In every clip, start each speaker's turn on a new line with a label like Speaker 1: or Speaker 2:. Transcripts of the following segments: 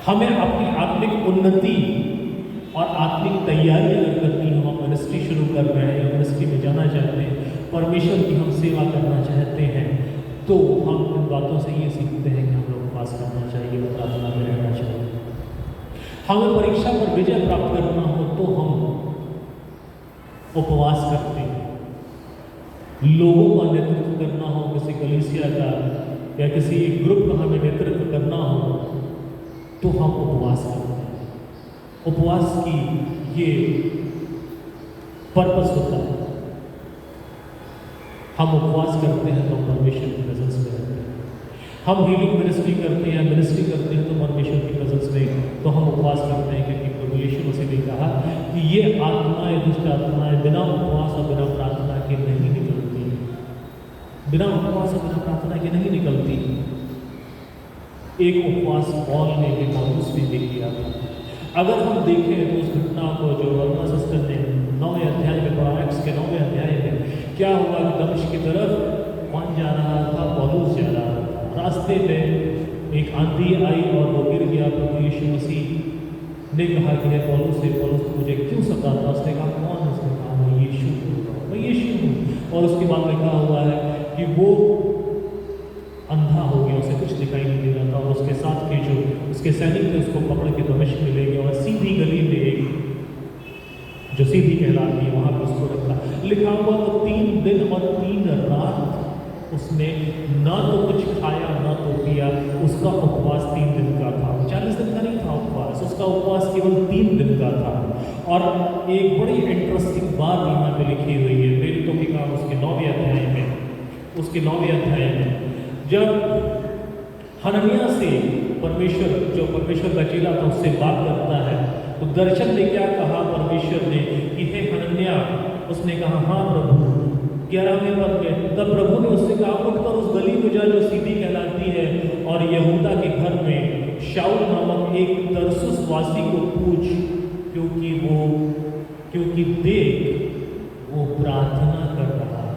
Speaker 1: हमें अपनी आत्मिक उन्नति और आत्मिक तैयारी अगर करनी हो, हम मिनिस्ट्री शुरू कर रहे हैं या मिनिस्ट्री में जाना चाहते हैं, परमेश्वर की हम सेवा करना चाहते हैं, तो हम इन बातों से ये सीखते हैं कि हम लोग उपवास करना चाहिए और प्रार्थना में रहना चाहिए। हमें परीक्षा पर विजय प्राप्त करना हो तो हम उपवास करते हैं। लोगों का नेतृत्व करना हो, किसी कलीसिया का या किसी एक ग्रुप का हमें नेतृत्व करना हो तो हम उपवास करते हैं। उपवास की ये पर्पस होता है। हम उपवास करते हैं तो परमेश्वर की प्रेजेंस में रहते हैं। हम हीलिंग मिनिस्ट्री करते हैं, मिनिस्ट्री करते हैं तो परमेश्वर की प्रेजेंस में तो हम उपवास करते हैं, क्योंकि प्रभु यीशु मसीह ने कहा कि ये आत्माएं, दुष्ट आत्माएं बिना उपवास और बिना प्रार्थना के नहीं निकलती, बिना उपवास और बिना प्रार्थना के नहीं निकलती। एक उपवास पौल ने भी पौलुस ने भी किया था। अगर हम देखें तो उस घटना को जो वर्मा सिस्टर ने 9वें अध्याय में पढ़ा, एक्स के 9वें अध्याय में क्या हुआ कि दमिश्क की तरफ कौन जा रहा था? पौलुस जा रहा था। रास्ते में एक आंधी आई और वो गिर गया। प्रभु यीशु मसीह ने कहा कि है पौलुस से, पौलुस मुझे क्यों सताता? उसने कहा कौन? उसने कहा मैं यीशु हूँ, मैं यीशु हूँ। और उसके बाद लिखा हुआ है कि वो अंधा हो गया, उसे कुछ दिखाई नहीं दे रहा था, और उसके साथ के जो उसके सैनिक थे उसको पकड़ के दमिश्क में ले गए और सीधी गली में एक जो सीधी कहलाती है वहाँ पर उसको रखा। लिखा हुआ तो 3 दिन और 3 रात उसने ना तो कुछ खाया ना तो पिया। उसका उपवास 3 दिन का था, 40 दिन का नहीं था उपवास, उसका उपवास केवल 3 दिन का था। और एक बड़ी इंटरेस्टिंग बात यहाँ पे लिखी हुई है प्रेरितों के काम उसके 9वें अध्याय में, उसके 9वें अध्याय में जब हनन्याह से परमेश्वर का चेला था उससे बात करता है तो दर्शन ने क्या कहा परमेश्वर ने कि हे हनन्याह। उसने कहा हाँ प्रभु। 11वें पद में तब प्रभु ने उससे कहा उठकर उस गली में जा जो सीधी कहलाती है और यहूदा के घर में शाऊल नामक एक तरसुस वासी को पूछ, क्योंकि देख वो प्रार्थना कर रहा है।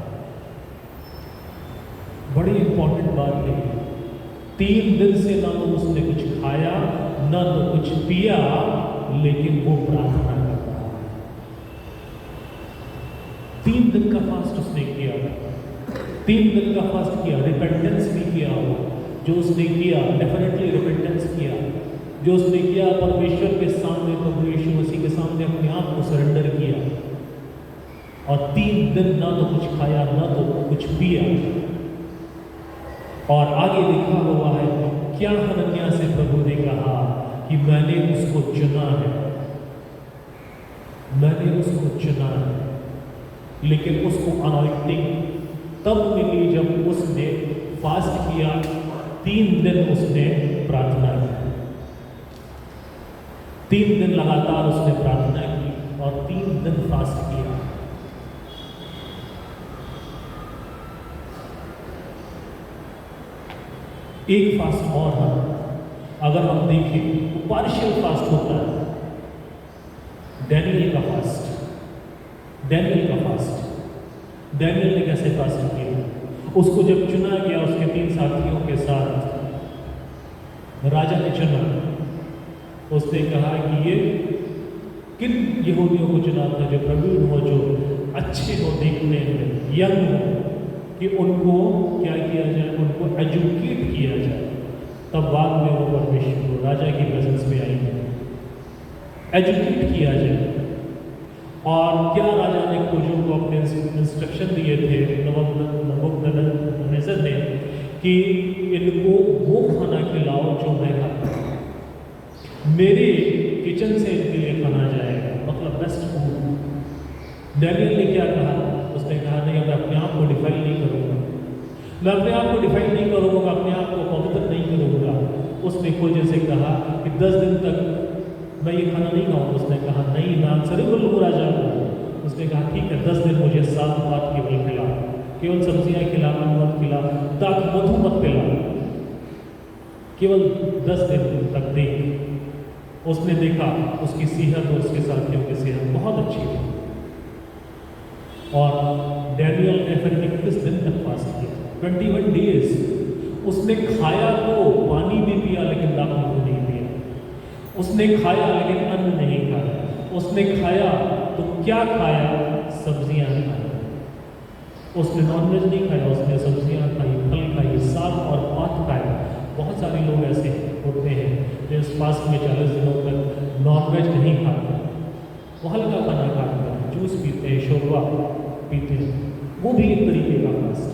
Speaker 1: बड़ी इंपॉर्टेंट बात है। 3 दिन से ना तो उसने कुछ खाया ना तो कुछ पिया, लेकिन वो प्रार्थना कर रहा है। 3 दिन का फास्ट उसने किया, 3 दिन का फास्ट किया, रिपेंटेंस भी किया। वो जो उसने किया डेफिनेटली रिपेंटेंस किया, जो उसने किया परमेश्वर के सामने, प्रभु यीशु मसीह के सामने अपने आप को सरेंडर किया। और 3 दिन ना तो कुछ खाया ना तो कुछ पिया। और आगे लिखा हुआ है क्या हनन्याह से प्रभु ने कहा कि मैंने उसको चुना है, मैंने उसको चुना है। लेकिन उसको अनॉइंटिंग तब मिली जब उसने फास्ट किया, 3 दिन उसने प्रार्थना की, 3 दिन लगातार उसने प्रार्थना की और 3 दिन फास्ट किया। एक फास्ट और है, अगर हम देखें तो पार्शियल फास्ट होता है। डैनियल का फास्ट, डैनियल का फास्ट, डैनियल ने कैसे फास्ट किया? उसको जब चुना गया उसके 3 साथियों के साथ, राजा ने चुना, उसने कहा कि ये किन यहूदियों को चुना था? जो प्रवीण हो, जो अच्छे हो देखने में, यंग हो, कि उनको क्या किया जाए, उनको एजुकेट किया जाए। तब बाद में वो परमेश्वर राजा की प्रेजेंस में आएंगे, एजुकेट किया जाए। और क्या राजा ने खोजों को अपने इंस्ट्रक्शन दिए थे नबूकदनेस्सर ने कि इनको वो खाना खिलाओ जो मैं खाता हूं, मेरे किचन से इनके लिए खाना जाएगा, मतलब बेस्ट फूड। डैनियल ने क्या कहा? उसने कहा नहीं, मैं अपने आप को डिफाइन नहीं करूँगा, मैं अपने आप को डिफाइन नहीं करूँगा, मैं अपने आप को पवित्र नहीं करूँगा। उसने खोजे से कहा कि 10 दिन तक मैं ये खाना नहीं खाऊंगा। उसने कहा नहीं, मैं आंसरेबल हूँ राजा को। उसने कहा ठीक है, 10 दिन मुझे 7 बात केवल खिला, केवल सब्जियाँ खिला, मत खिला, दाख मधु मत पिला, केवल 10 दिन तक देख। उसने देखा उसकी सेहत और उसके साथियों की सेहत बहुत अच्छी थी। और डैनियल ने फिर 21 दिन तक फास्ट किया, 21 डेज। उसने खाया तो पानी भी पिया लेकिन दाख मधु नहीं पिया। उसने खाया लेकिन अन्न नहीं खाया। उसने खाया तो क्या खाया? सब्जियां खाई। उसने नॉनवेज नहीं खाया, उसने सब्जियां खाई, फल खाई, साग और पात खाया। बहुत सारे लोग ऐसे होते हैं जो इस फास्ट में 40 दिनों तक नॉनवेज नहीं खाते, वो हल्का खाना खाते हैं, जूस पीते हैं, शोरबा पीते हैं। वो भी एक तरीके का फास्ट,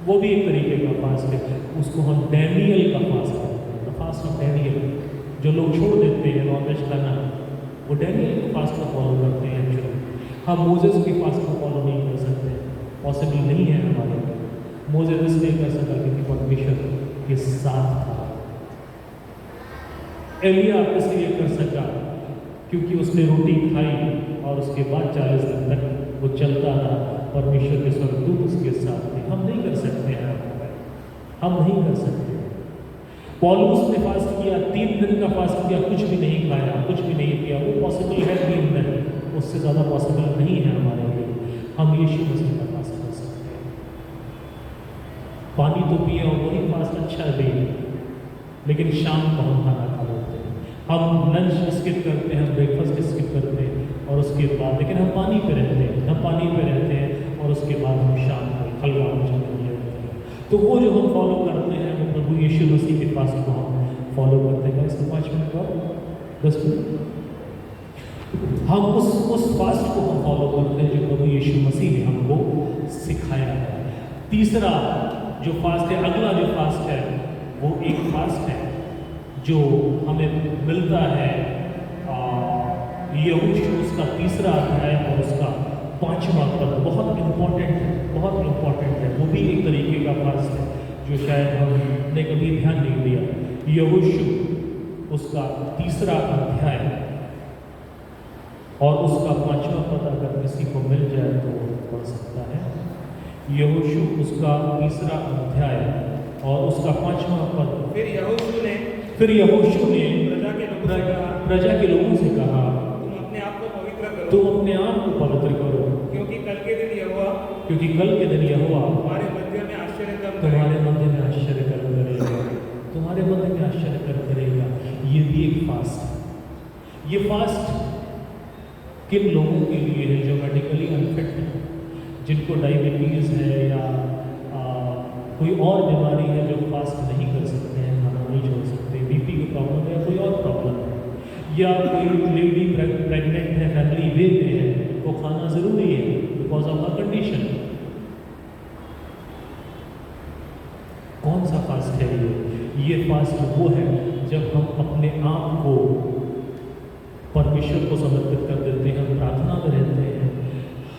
Speaker 1: वो भी एक तरीके का फास्ट है। उसको हम डैनियल का फास्ट कहते हैं, द फास्ट ऑफ डैनियल। जो लोग छोड़ देते हैं नॉनवेज खाना, वो डैनियल के फास्ट को फॉलो करते हैं। एक्चुअली हम मोजेस के फास्ट को फॉलो नहीं कर सकते, पॉसिबल नहीं है हमारे लिए। मोजेस इसलिए कर सका क्योंकि परमेश्वर के साथ था। एलिया इसलिए कर सका क्योंकि उसने रोटी खाई और उसके बाद 40 दिन तक वो चलता रहा, परमेश्वर के स्वर्गदूत उसके साथ थे। हम नहीं कर सकते हैं, हम नहीं कर सकते। पौलुस ने फास्ट किया, 3 दिन का फास्ट किया, कुछ भी नहीं खाया, कुछ भी नहीं किया। वो पॉसिबल है 3 दिन, उससे ज़्यादा पॉसिबल नहीं है हमारे लिए। हम यीशु मसीह का फास्ट कर सकते हैं। पानी तो पिए और वही फास्ट अच्छा भी, लेकिन शाम को हम खाना खा लेते हैं। हम लंच स्किप करते हैं, ब्रेकफास्ट स्किप करते हैं और उसके बाद, लेकिन हम पानी पे रहते हैं, हम पानी पे रहते हैं और उसके बाद हम शाम को हलवा भोजन लेते हैं। तो वो जो हम फॉलो करते हैं वो प्रभु यीशु मसीह के फास्ट को हम फॉलो करते हैं। इसको 5 मिनट और 10 मिनट हम उस फास्ट को हम फॉलो करते हैं जो प्रभु यीशु मसीह ने हमको सिखाया है। तीसरा जो फास्ट है, अगला जो फास्ट है, वो एक फास्ट है जो हमें मिलता है यहोशू उसका 3रा अध्याय और उसका 5वां पद। बहुत इम्पोर्टेंट है, बहुत इम्पोर्टेंट है। वो भी एक तरीके का फास्ट है जो शायद हमने कभी ध्यान नहीं दिया। यहोशू उसका 3रा अध्याय और उसका 5वां पद अगर किसी को मिल जाए तो पढ़ सकता है। यहोशू उसका 3रा अध्याय और उसका 5वां पद।
Speaker 2: फिर यहोशू ने
Speaker 1: प्रजा के लोगों से कहा,
Speaker 2: तुम अपने आप को पवित्र करो,
Speaker 1: तुम अपने आप को पवित्र करो,
Speaker 2: क्योंकि कल के दिन यहोवा
Speaker 1: तुम्हारे
Speaker 2: मध्य में आश्चर्य कर्म
Speaker 1: तुम्हारे मध्य में आश्चर्य कर्म करेगा, तुम्हारे मध्य में आश्चर्य कर्म करेगा। ये भी एक फास्ट है। ये फास्ट किन लोगों के लिए है जो मेडिकली अनफिट है, जिनको डायबिटीज़ है या कोई और बीमारी है, जो फास्ट नहीं कर सकते हैं, खाना नहीं छोड़ सकते, बीपी की प्रॉब्लम है, कोई और प्रॉब्लम है, या कोई लेडी प्रेग्नेंट है, फैमिली वे में है, वो खाना ज़रूरी है बिकॉज ऑफ हर कंडीशन। कौन सा फास्ट है ये फास्ट वो है जब हम अपने आप को परमेश्वर को समर्पित कर देते हैं, हम प्रार्थना में रहते हैं,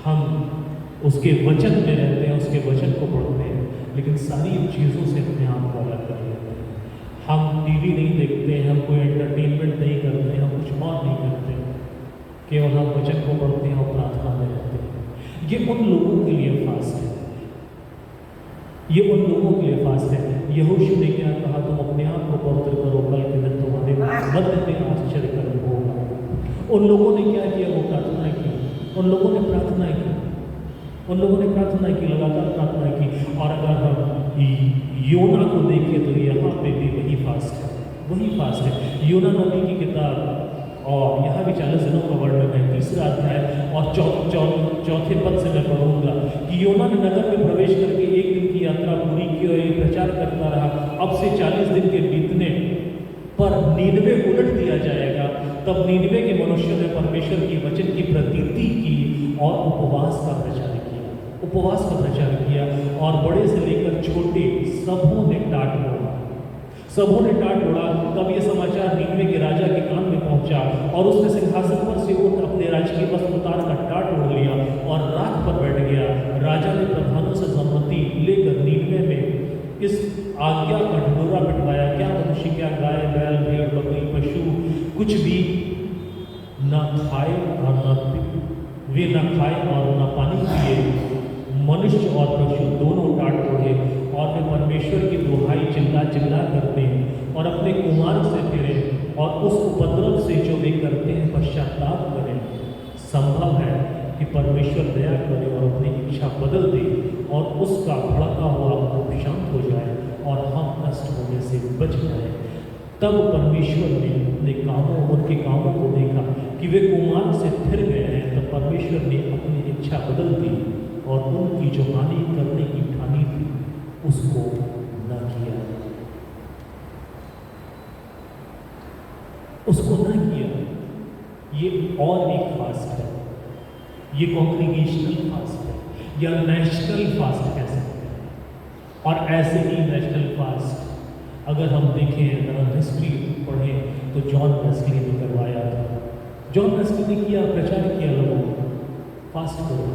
Speaker 1: हम उसके वचन में रहते हैं, उसके वचन को पढ़ते हैं, लेकिन सारी चीज़ों से अपने आप को अलग कर लेते हैं। हम टीवी नहीं देखते हैं, हम कोई एंटरटेनमेंट नहीं करते हैं, हम कुछ और नहीं करते, केवल हम वचन को पढ़ते हैं और प्रार्थना में रहते हैं। ये उन लोगों के लिए फास्ट है, ये उन लोगों के लिए फास्ट है। यहोशू ने क्या कहा? तुम अपने आप को पवित्र करो, कल के दिन तुम्हारे मध्य में आश्चर्य कर्म होगा। उन लोगों ने क्या किया? वो प्रार्थना की, उन लोगों ने प्रार्थना की, उन लोगों ने प्रार्थना की, लगातार प्रार्थना की। और अगर हम योना को देखें तो यहाँ पे भी वही फास्ट है, वही फास्ट है। योना नबी की किताब और यहाँ भी 40 दिनों का वर्णन है, 3रा अध्याय और चौथे पद से मैं पढ़ूंगा कि योना ने नगर में प्रवेश करके 1 दिन की यात्रा पूरी की और ये प्रचार करता रहा, अब से 40 दिन के बीतने पर नीनवे उलट दिया जाएगा। तब नीनवे के मनुष्यों ने परमेश्वर की वचन की प्रतीति की और उपवास का प्रचार किया, उपवास का प्रचार किया, और बड़े से लेकर छोटे सबों ने टाट ओढ़ा, सबों ने टाट ओढ़ा। तब ये समाचार नीनवे के राजा के कान में पहुंचा और उसने सिंहासन पर से उठ अपने राजकीय वस्त्र उतार कर टाट ओढ़ लिया और राख पर बैठ गया। राजा ने प्रधानों से सम्मति लेकर नीनवे में इस आज्ञा का ढिंढोरा पिटवाया, क्या मनुष्य, क्या गाय, बैल, भेड़, बकरी, पशु कुछ भी न खाए और वे न खाए और न पानी पिए, मनुष्य और पशु दोनों टाट ओढ़े और वे परमेश्वर की दुहाई चिल्ला चिल्ला करते हैं और अपने कुमार्ग से फिरें और उस उपद्रव से जो वे करते हैं पश्चाताप करें। संभव है कि परमेश्वर दया करे और अपनी इच्छा बदल दे और उसका भड़का हुआ शांत हो जाए और हम नष्ट होने से बच जाए। तब परमेश्वर ने अपने कामों, उनके कामों को देखा कि वे कुमार से फिर गए हैं, तब परमेश्वर ने अपनी इच्छा बदल दी और उनकी जो हानि करने की ठानी थी उसको न किया, उसको न किया। ये और एक फास्ट है, ये कॉन्ग्रीगेशनल फास्ट है या नेशनल फास्ट कह सकते हैं। और ऐसे ही नेशनल फास्ट अगर हम देखें, अगर हम हिस्ट्री पढ़ें तो जॉन वेस्ली ने करवाया था। जॉन वेस्ली ने किया, प्रचार किया लोगों को फास्ट करो।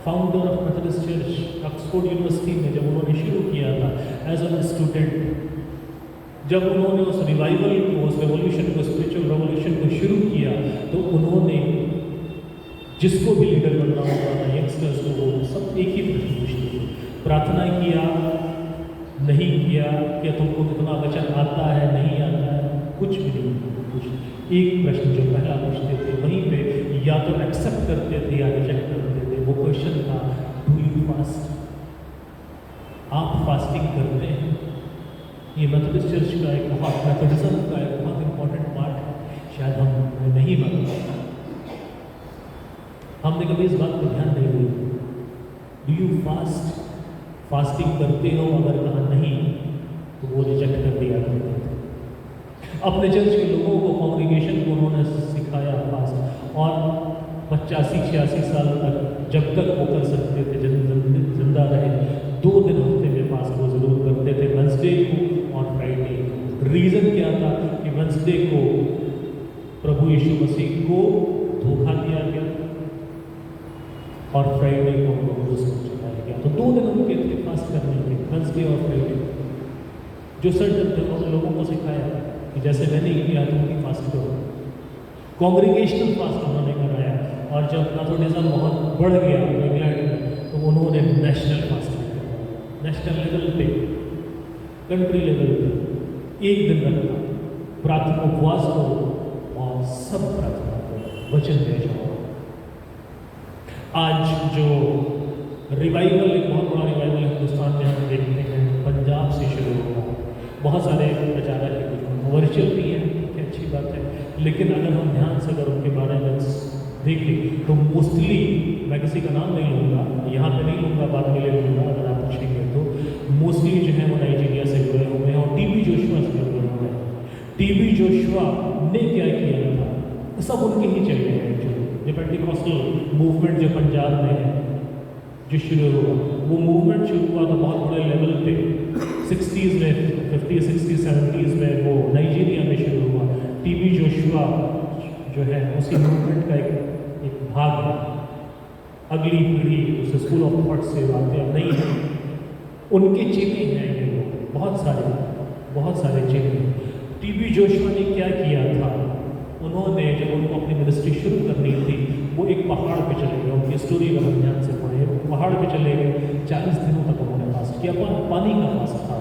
Speaker 1: Founder of Methodist church Oxford university में जब उन्होंने शुरू किया था एज अ स्टूडेंट, जब उन्होंने उस रिवाइवल को, उस रेवोल्यूशन को, स्पिरिचुअल रेवोल्यूशन को शुरू किया तो उन्होंने जिसको भी लीडर बनना होता था, यंगस्टर्स को, वो सब एक ही प्रश्न पूछते थे, प्रार्थना किया, नहीं किया, क्या तुमको कितना वचन आता है, नहीं आता है, कुछ भी नहीं कुछ। एक प्रश्न जो पहला पूछते थे वहीं पे या तो एक्सेप्ट करते थे या रिजेक्ट करते थे। वो क्वेश्चन था, डू यू फास्ट? आप फास्टिंग करते हैं? ये मेथोडिस्ट चर्च का एक बहुत, मेथोडिज्म का एक बहुत इंपॉर्टेंट पार्ट है, शायद हम नहीं मानते, हमने कभी इस बात पर ध्यान नहीं दिया। Do you fast? फास्टिंग करते हो? अगर कहा नहीं तो वो रिजेक्ट कर दिया करते थे। अपने चर्च के लोगों को, कॉन्ग्रीगेशन को उन्होंने सिखाया फास्ट, और 85-86 साल तक जब तक वो कर सकते थे, जिंदा रहे, 2 दिन हफ्ते में फास्ट वो जरूर करते थे, वेंसडे को और फ्राइडे को। रीज़न क्या था कि वेंसडे को प्रभु यीशु मसीह को धोखा दिया गया और फ्राइडे को उनको क्रूस पर चढ़ाया गया। तो 2 दिन उनके थे फास्ट करने के, वेंसडे और फ्राइडे। जो सर्जन थे उन्होंने लोगों को सिखाया कि जैसे मैंने किया तुम भी फास्ट करो। कॉन्ग्रीगेशनल फास्ट उन्होंने कराया, और जब मेथोडिज्म बहुत बढ़ गया इंग्लैंड में तो उन्होंने नेशनल फास्ट कराया। नेशनल लेवल पे, कंट्री लेवल पे 1 दिन रखा, प्रार्थना उपवास करो और सब प्रार्थना करो, वचन दे जाओ। आज जो रिवाइवल, एक बहुत बड़ा रिवाइवल हिंदुस्तान में हम देखते हैं, पंजाब से शुरू हुआ। बहुत सारे प्रचारक हैं, कुछ वर्चुअल भी हैं, ठीक है, अच्छी बात है, लेकिन अगर हम ध्यान से अगर उनके बारे में देखें तो मोस्टली, मैं किसी का नाम नहीं लूँगा, यहाँ पे नहीं लूँगा, बाद में ले लूँगा अगर आप पूछेंगे तो, मोस्टली जो है वो नाइजीरिया से जुड़े हुए हैं और टीबी जोशुआ से जुड़े हुए हैं। टीबी जोशुआ ने क्या किया था, सब उनके ही चले हैं। जो पेंटिकॉस्टल मूवमेंट जो पंजाब में है, जो शुरू हुआ, वो मूवमेंट शुरू हुआ तो बहुत बड़े लेवल पे 60s में, 50s, 60s, 70s में वो नाइजीरिया में शुरू हुआ। टीबी जोशुआ जो है उसी मूवमेंट का एक भाग है। अगली पीढ़ी उस स्कूल ऑफ थॉट से आते अब नहीं है, उनके चेले हैं ये लोग, बहुत सारे चेले। टीबी जोशुआ ने क्या किया था, उन्होंने जब उनको अपनी मिनिस्ट्री शुरू करनी थी, वो एक पहाड़ पे चले गए। उनकी स्टोरी अगर हम ध्यान से पढ़े, वो पहाड़ पे चले गए, 40 दिनों तक उन्होंने फास्ट किया, पानी का फास्ट था,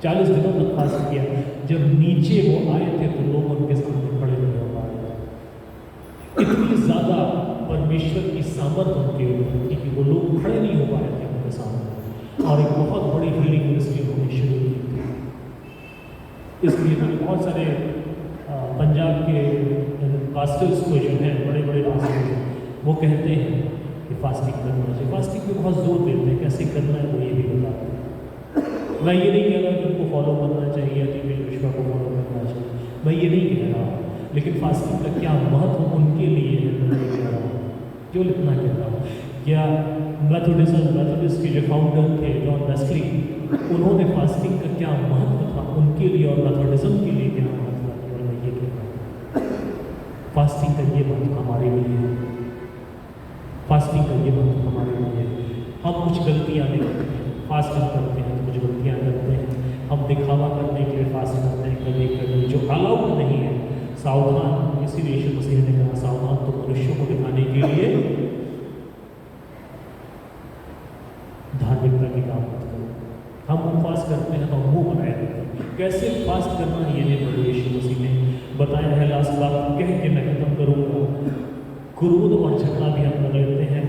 Speaker 1: 40 दिनों तक फास्ट किया। जब नीचे वो आए थे तो लोग उनके सामने खड़े नहीं हो पा रहे थे। इतनी ज़्यादा परमेश्वर की सामर्थ उनके ऊपर थी कि वो लोग खड़े नहीं हो पा रहे थे उनके सामने, और एक बहुत बड़ी हीलिंग मिनिस्ट्री उन्होंने शुरू की थी। इसलिए बहुत सारे पंजाब के पास्टर्स को जो हैं, बड़े बड़े पास्टर्स, वो कहते हैं कि फास्टिंग करना चाहिए। फास्टिंग पे बहुत जोर देते हैं, कैसे करना है वो ये भी बताते हैं। मैं ये नहीं कह रहा कि उनको फॉलो करना चाहिए, टीबी जोशुआ को फॉलो करना चाहिए, मैं ये नहीं कह रहा, लेकिन फास्टिंग का क्या महत्व उनके लिए है मैं नहीं कह रहा हूँ, केवल इतना कह रहा हूँ। क्या मेथोडिस्ट के जो फाउंडर थे जॉन वेस्ली, उन्होंने फास्टिंग का क्या महत्व था उनके लिए और मेथोडिज्म के लिए क्या महत्व था, केवल मैं ये कह रहा हूँ। फास्टिंग का ये महत्व हमारे लिए है, फास्टिंग का ये महत्व हमारे लिए है। हम कुछ गलतियाँ नहीं करते हैं, फास्टिंग करते हैं तो कुछ गलतियाँ करते हैं, हम दिखावा करने के लिए फास्ट करते हैं, कभी जो अलाउड नहीं है। सावधान, इसीलिए यीशु मसीह ने कहा सावधान तो मनुष्यों को दिखाने के लिए धार्मिकता की काम मत करो। हम उपवास करते हैं तो हम मुँह बनाए रखते हैं, कैसे फास्ट करना है ये नहीं प्रभु यीशु मसीह ने बताया है। लास्ट बात कह के मैं खत्म करूँगा, क्रोध और झगड़ा भी हम कर लेते हैं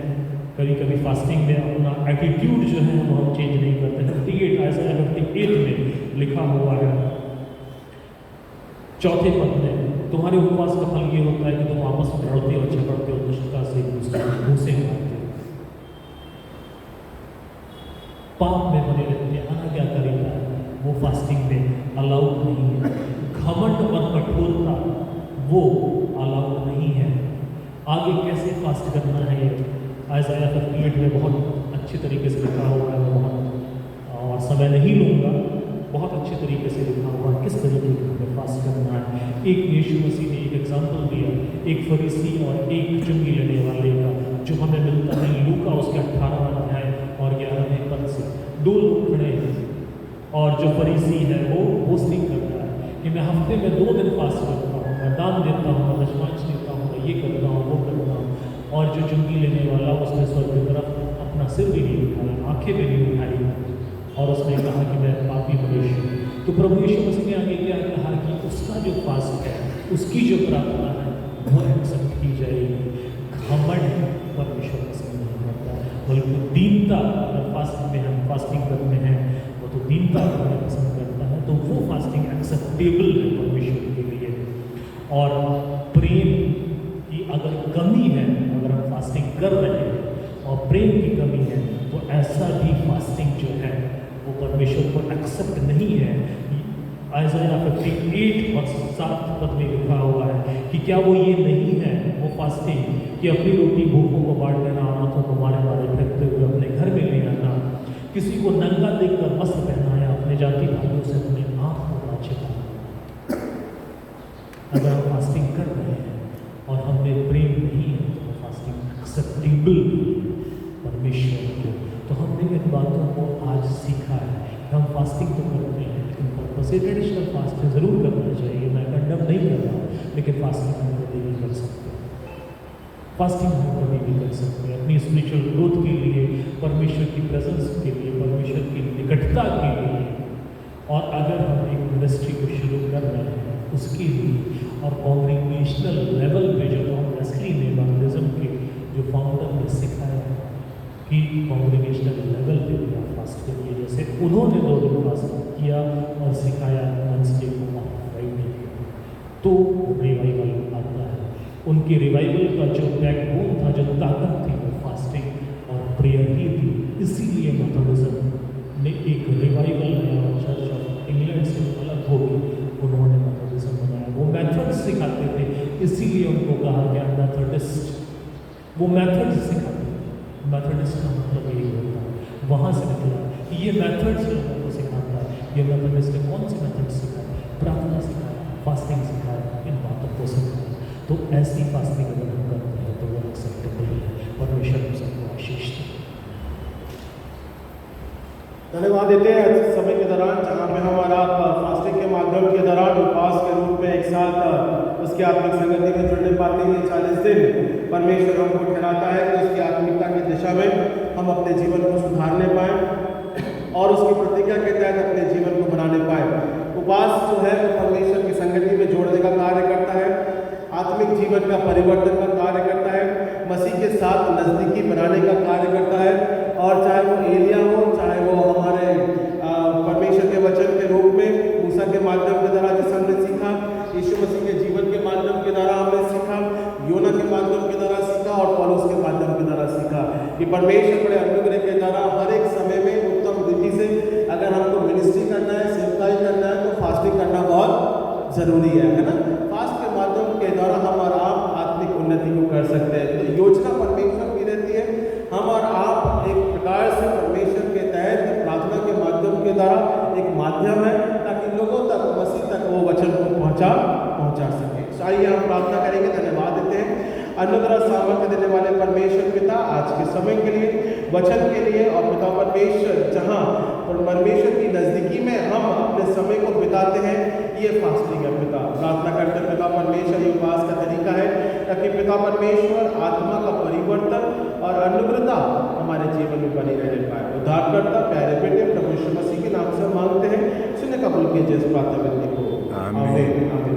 Speaker 1: कभी कभी फास्टिंग में। अपना एटीट्यूड जो है वो हम चेंज नहीं करते हैं। 58 में लिखा हुआ है चौथे पद में तुम्हारे उपवास का फल ये होता है कि तुम आपस में लड़ते और झगड़ते और दुष्टता से एक दूसरे को घूसे मारते हो, पाप में बने रहते हैं। आज्ञाकारी है वो फास्टिंग में अलाउड नहीं है। घमंड और कठोरता वो अलाउड नहीं है। आगे कैसे फास्ट करना है आइज़ाया 58 में बहुत अच्छे तरीके से लिखा हुआ है। बहुत और समय नहीं लूँगा, बहुत अच्छे तरीके से लिखा हुआ है किस तरीके से हमें फास्ट करना है। एक यीशु मसीह ने एक एग्जाम्पल दिया, एक फरीसी और एक चुंगी लेने वाले का, जो हमें मिलता है लूका उसके 18 अध्याय और 11वें पद से। दो लोग खड़े हैं और जो फरीसी है वो बोस्टिंग करता है कि मैं हफ्ते में 2 दिन फास्ट करता हूँ, मैं दान देता हूँ, मैं दशमांश देता हूँ, मैं ये करता हूँ, वो करता हूँ। और जो चुंगी लेने वाला उसने स्वर्ग की तरफ अपना सिर भी नहीं उठाया, आंखें भी नहीं उठाई और उसने कहा कि मैं पापी मनुष्य हूँ। तो प्रभु यीशु मसीह ने आगे क्या कहा कि उसका जो फास्ट है, उसकी जो प्रार्थना है वो एक्सेप्ट की जाएगी। घमंड परमेश्वर पसंद नहीं करता, बल्कि दीनता। अगर फास्टिंग में हम फास्टिंग करते हैं वो तो दीनता करना पसंद करता है, तो वो फास्टिंग एक्सेप्टेबल है परमेश्वर के लिए। और प्रेम की अगर कमी है, अगर हम फास्टिंग कर रहे हैं और प्रेम की कमी है, तो ऐसा भी फास्टिंग जो है वो परमेश्वर को एक्सेप्ट नहीं है। आइज़ाया 58 और 7 पद में लिखा हुआ है कि क्या वो ये नहीं है वो फास्टिंग कि अपनी रोटी भूखों को बांट देना, अनाथों को मारे मारे फेंकते हुए अपने घर में ले आना, किसी को नंगा देखकर वस्त्र पहनाया, अपने जाति भाइयों से अपने आँख को ना छिपाना। अगर हम फास्टिंग कर रहे हैं और हमें प्रेम नहीं है तो वो फास्टिंग एक्सेप्टेबल परमेश्वर को। तो हमने इन बातों को आज सीखा है। हम फास्टिंग तो करते हैं लेकिन पर्पस ट्रेडिशनल फास्ट ज़रूर करना चाहिए, मैं कंडम नहीं कर रहा, लेकिन फास्टिंग हम कभी नहीं कर सकते। फास्टिंग हम कभी भी कर सकते हैं अपनी स्पिरिचुअल ग्रोथ के लिए, परमेश्वर की प्रेजेंस के लिए, परमेश्वर की निकटता के लिए। और अगर हम एक मिनिस्ट्री को शुरू कर रहे हैं उसके लिए, और कॉन्ग्रीगेशनल लेवल पे जो टॉम वेस्ली ने बाप्टिज्म के जो फाउंडर ने सिखाया कि कॉन्ग्रीगेशनल लेवल पे भी आप फास्ट करिए, जैसे उन्होंने 2 दिन फास्ट किया और सिखाया वेडनेसडे को और फ्राइडे को, तो रिवाइवल आता है। उनके रिवाइवल का जो बैकबोन था, जो ताकत थी, वो फास्टिंग और प्रेयर ही थी। इसीलिए मेथोडिज्म ने एक रिवाइवल नया और चर्च ऑफ इंग्लैंड से अलग होगी उन्होंने मेथोडिज्म बनाया। वो मेथड्स सिखाते थे, इसीलिए उनको कहा गया मेथोडिस्ट। वो मेथड्स सिखाते थे, मेथोडिस्ट का मतलब यही होता है, वहाँ से निकला। ये मेथड्स लोगों को सिखाता है। ये मेथोडिस्ट ने कौन से मेथड्स सिखाए? प्रार्थना सिखाया, फास्टिंग सिखाया, इन बातों को सिखाया। तो ऐसी फास्टिंग अगर हम करते हैं तो वो एक्सेप्टेबल है। परमेश्वर हम सबको आशीष दे।
Speaker 3: धन्यवाद देते हैं इस समय के दौरान जहाँ पे हम और आप फास्टिंग के माध्यम के दौरान उपवास के रूप में एक साथ उसकी आत्मिक संगति में जुड़ने पाते हैं। 40 दिन परमेश्वर हमको ठहराता है कि उसकी आत्मिकता की दिशा में हम अपने जीवन को सुधारने पाएँ और उसकी प्रतिज्ञा के तहत अपने जीवन को बनाने पाएँ। उपवास जो है वो परमेश्वर की संगति में जोड़ने का कार्य करता है, आत्मिक जीवन का परिवर्तन का कार्य करता है, मसीह के साथ नज़दीकी बनाने का कार्य करता है। और चाहे वो एलिया हो, चाहे वो हमारे परमेश्वर के वचन के रूप में मूसा के माध्यम के द्वारा जिस हमने सीखा, यीशु मसीह के जीवन के माध्यम के द्वारा हमने सीखा, योना के माध्यम के द्वारा सीखा और पौलुस के माध्यम के द्वारा सीखा कि परमेश्वर बड़े अनुग्रह के द्वारा हर एक समय में उत्तम विधि से अगर हमको मिनिस्ट्री करना है, सेवकाई करना है, तो फास्टिंग करना बहुत ज़रूरी है ना। फास्ट के माध्यम के द्वारा हम और आप आत्मिक उन्नति को कर सकते हैं। तो योजना परमेश्वर की रहती है, हम और आप एक प्रकार से परमेश्वर के तहत प्रार्थना के माध्यम के द्वारा एक माध्यम है ताकि लोगों तक, मसीह तक वो वचन को पहुंचा सके। आइए हम प्रार्थना करेंगे। धन्यवाद देते हैं अनुग्रह सामर्थ्य देने वाले परमेश्वर पिता, आज के समय के लिए, वचन के लिए, और पिता परमेश्वर जहाँ परमेश्वर की नज़दीकी में हम अपने समय को बिताते हैं, ये फास्टिंग है पिता। प्रार्थना करते हैं पिता परमेश्वर, ये उपवास का तरीका है ताकि पिता परमेश्वर आत्मा का परिवर्तन और अनुग्रहता हमारे जीवन में बनी रहने पाए। उद्धारकर्ता प्यारे बेटे प्रभु यीशु मसीह के नाम से मांगते हैं, सुने कबूल कीजिए इस प्रार्थना को। आमीन।